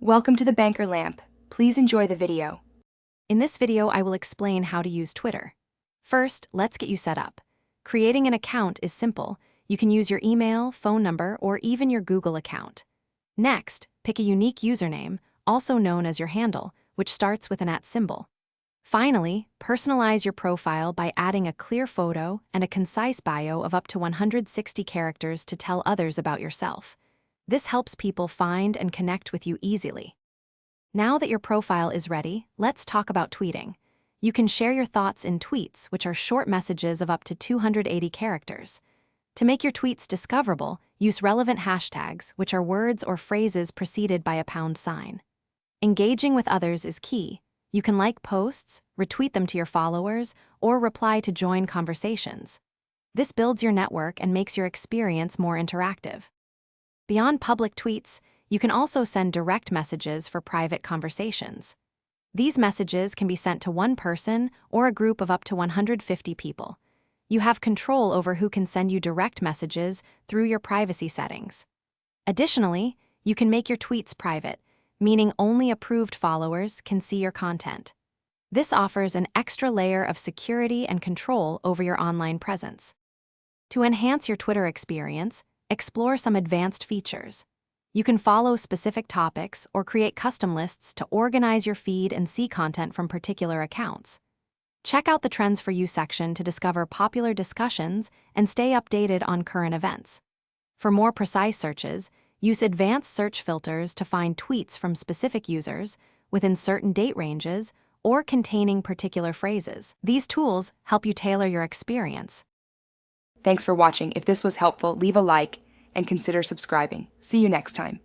Welcome to the Banker Lamp. Please enjoy the video. In this video, I will explain how to use Twitter. First, let's get you set up. Creating an account is simple. You can use your email, phone number, or even your Google account. Next, pick a unique username, also known as your handle, which starts with an @ symbol. Finally, personalize your profile by adding a clear photo and a concise bio of up to 160 characters to tell others about yourself. This helps people find and connect with you easily. Now that your profile is ready, let's talk about tweeting. You can share your thoughts in tweets, which are short messages of up to 280 characters. To make your tweets discoverable, use relevant hashtags, which are words or phrases preceded by a #. Engaging with others is key. You can like posts, retweet them to your followers, or reply to join conversations. This builds your network and makes your experience more interactive. Beyond public tweets, you can also send direct messages for private conversations. These messages can be sent to one person or a group of up to 150 people. You have control over who can send you direct messages through your privacy settings. Additionally, you can make your tweets private, meaning only approved followers can see your content. This offers an extra layer of security and control over your online presence. To enhance your Twitter experience, explore some advanced features. You can follow specific topics or create custom lists to organize your feed and see content from particular accounts. Check out the Trends for You section to discover popular discussions and stay updated on current events. For more precise searches, use advanced search filters to find tweets from specific users within certain date ranges or containing particular phrases. These tools help you tailor your experience. Thanks for watching. If this was helpful, leave a like and consider subscribing. See you next time.